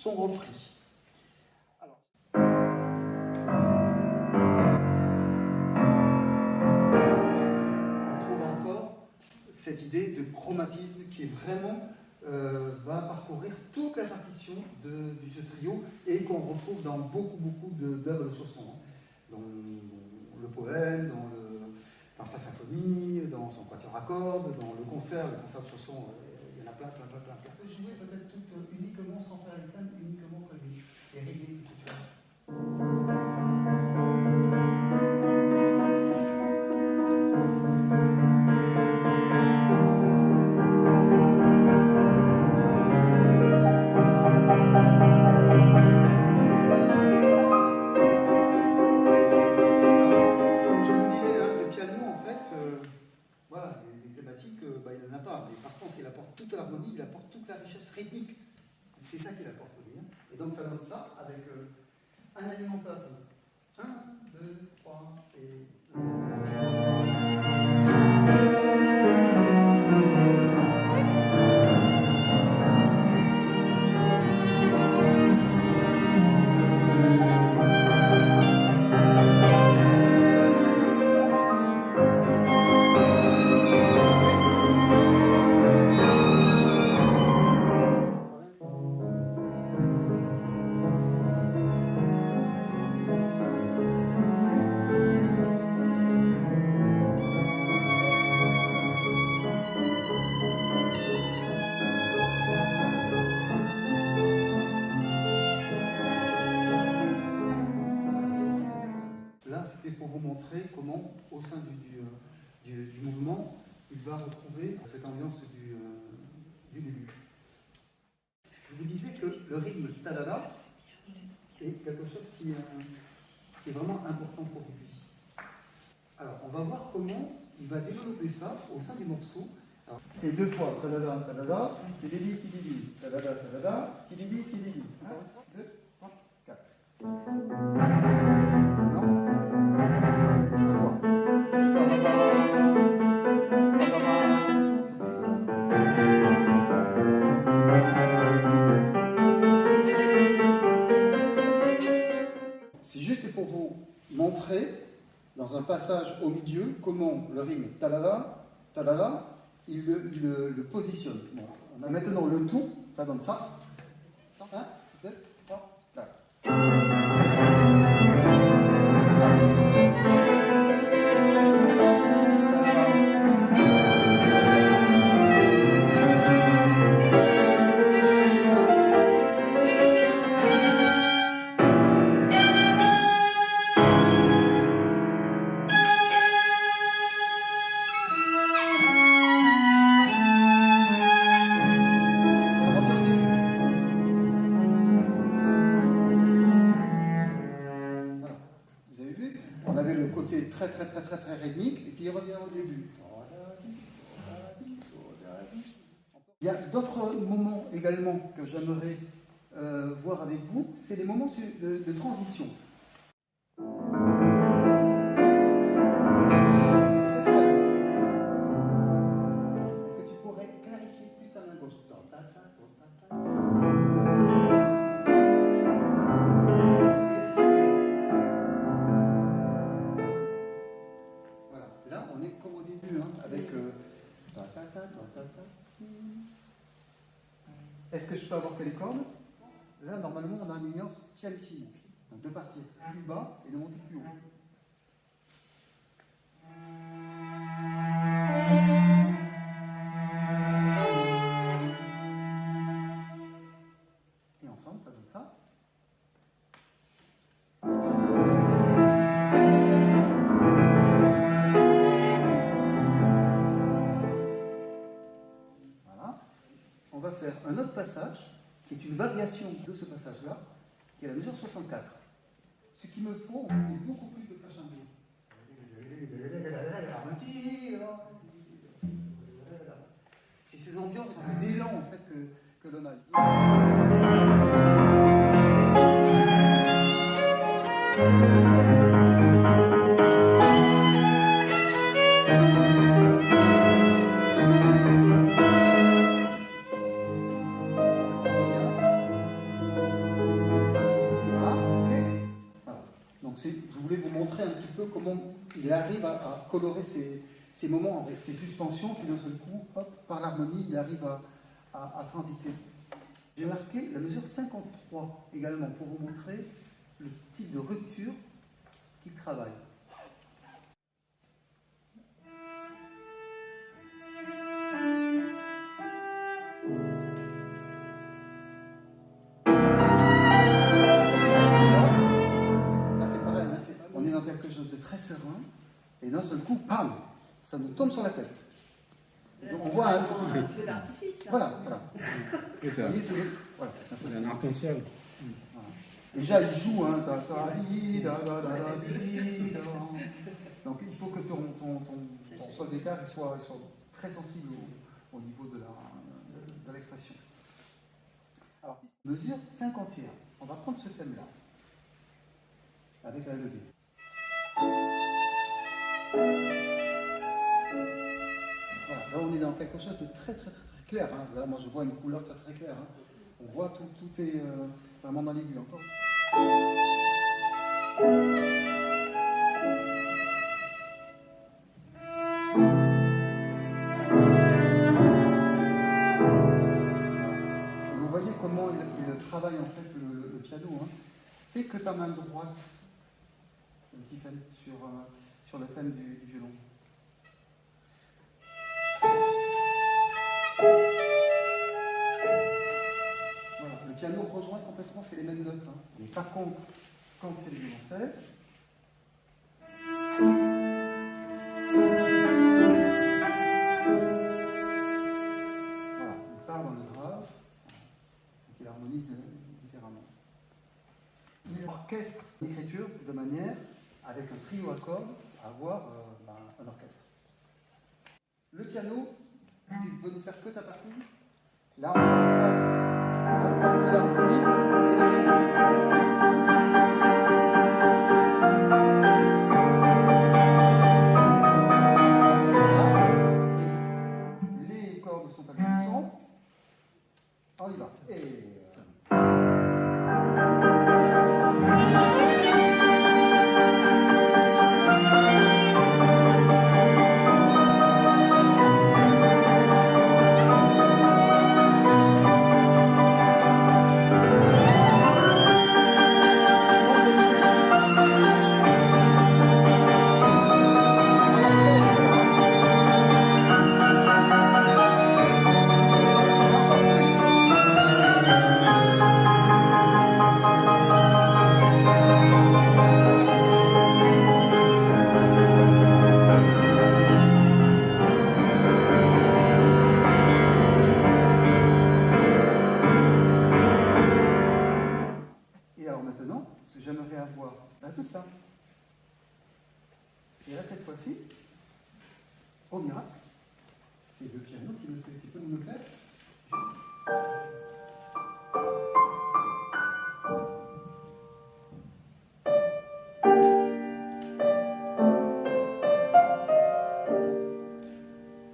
sont repris. Alors, on trouve encore cette idée de chromatisme qui est vraiment va parcourir toute la partition de ce trio et qu'on retrouve dans beaucoup d'œuvres de Chausson, dans le poème, dans sa symphonie, dans son quatuor à cordes, dans le concert de Chausson, il y en a plein. On peut jouer peut-être toutes uniquement sans faire les thèmes, uniquement comme et régler tout ce que tu as. Toute l'harmonie, il apporte toute la richesse rythmique. C'est ça qu'il apporte au bien. Et donc ça donne ça avec un aliment peu à peu. 1, 2, 3 et 'du début. Je vous disais que le rythme tadada est quelque chose qui est vraiment important pour lui. Alors, on va voir comment il va développer ça au sein du morceau. C'est 2 fois tadada, tadada, tididi, tididi, tadada, tadada, tididi, tididi. 1, 2, 3, 4. Non? Pour vous montrer, dans un passage au milieu, comment le rythme talala, talala, il le positionne. Bon, on a maintenant le tout, ça donne ça. 1, 2, 3, 4. Très rythmique, et puis il revient au début. Il y a d'autres moments également que j'aimerais voir avec vous, c'est les moments de transition. C'est ça. Est-ce que tu pourrais clarifier plus ta main gauche? Est-ce que je peux avoir fait les cordes? Là, normalement, on a une nuance pianissimo. Donc, de partir plus bas et de monter plus haut. Et ensemble, ça donne ça. On va faire un autre passage, qui est une variation de ce passage-là, qui est la mesure 64. Ce qu'il me faut, c'est beaucoup plus de crescendo. C'est ces ambiances, ces élans en fait que l'on a. voulais vous montrer un petit peu comment il arrive à colorer ces moments avec ces suspensions, puis d'un seul coup, hop, par l'harmonie, il arrive à transiter. J'ai marqué la mesure 53 également pour vous montrer le type de rupture qu'il travaille. Là c'est pareil, on est dans quelque chose de très serein, et d'un seul coup, pam, ça nous tombe sur la tête. Donc on voit un feu d'artifice. Voilà. Oui, c'est un arc-en-ciel. Voilà. Déjà, il joue, hein. Donc il faut que ton sol d'écart soit très sensible au niveau de l'expression. Alors, mesure 51. On va prendre ce thème-là, avec la levée. Voilà, là on est dans quelque chose de très clair. Hein. Là, moi je vois une couleur très claire. Hein. On voit tout est vraiment dans l'aigu encore. Et vous voyez comment il travaille en fait le piano. Hein. Fais que ta main droite, Tiffany, sur le thème du violon. Voilà, le piano rejoint complètement, c'est les mêmes notes. Hein. Mais par contre, quand c'est le violoncelle, voilà, il part dans le grave, donc il harmonise différemment. Il orchestre l'écriture de manière, avec un trio à cordes, à avoir un orchestre. Le piano, tu peux nous faire que ta partie. Là, encore une fois, on va partir l'harmonie et le rythme. Voilà. Les cordes sont à l'unisson. On y va. Et... Et là, cette fois-ci, au miracle, c'est le piano qui peut nous le faire.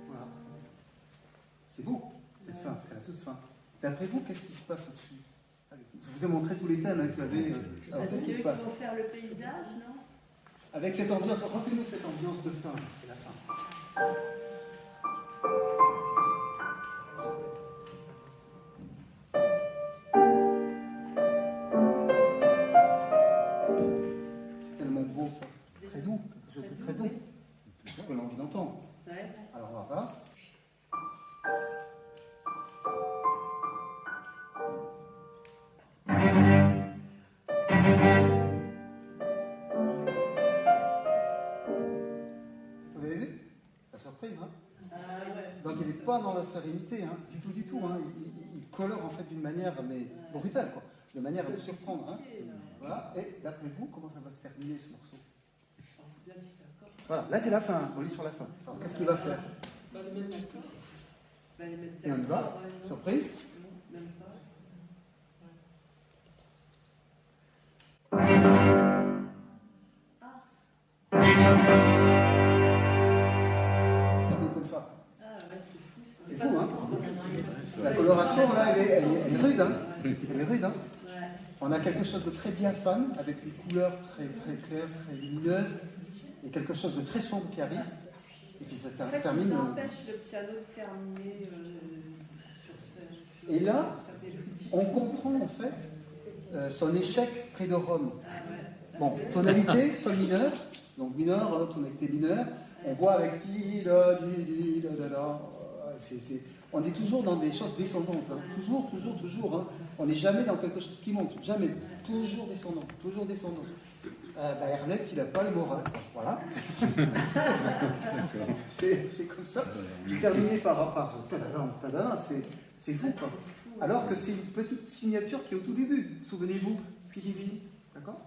Voilà. C'est beau, cette fin, c'est la toute fin. D'après vous, qu'est-ce qui se passe au-dessus? Je vous ai montré tous les thèmes qu'il y avait. Alors, qu'est-ce qui se passe? Il faut faire le paysage, non? Avec cette ambiance, rappelez-nous cette ambiance de fin, c'est la fin. C'est tellement beau ça, très doux, quelque chose de très doux. C'est ce qu'on a envie d'entendre. Ouais. Alors on va voir. Surprise, hein. Donc il n'est pas dans la sérénité, hein, du tout. Hein. Il colore en fait d'une manière mais brutale, quoi, de manière à vous surprendre. Hein. Voilà. Et d'après vous, comment ça va se terminer ce morceau? Voilà, là c'est la fin, on lit sur la fin. Alors qu'est-ce qu'il va faire? Et on y va. Surprise. C'est fou, hein. La coloration, là, elle est rude, hein. Elle est rude, hein. On a quelque chose de très diaphane, avec une couleur très, très claire, très lumineuse, et quelque chose de très sombre qui arrive. Et puis ça En fait, termine. ça empêche le piano de terminer sur sa Et là, mélodie. on comprend en fait son échec près de Rome. Ah ouais. Bon, tonalité, sol mineur, donc mineur, tonalité mineure. On voit avec ti, da, di, da, da, da. On est toujours dans des choses descendantes. Hein. Toujours, toujours, toujours. Hein. On n'est jamais dans quelque chose qui monte. Jamais. Toujours descendant. Toujours descendant. Ernest, il n'a pas le moral. Voilà. c'est comme ça. Terminé par ce tadadam, tadadam, c'est fou, quoi. Alors que c'est une petite signature qui est au tout début. Souvenez-vous, Philippe. D'accord ?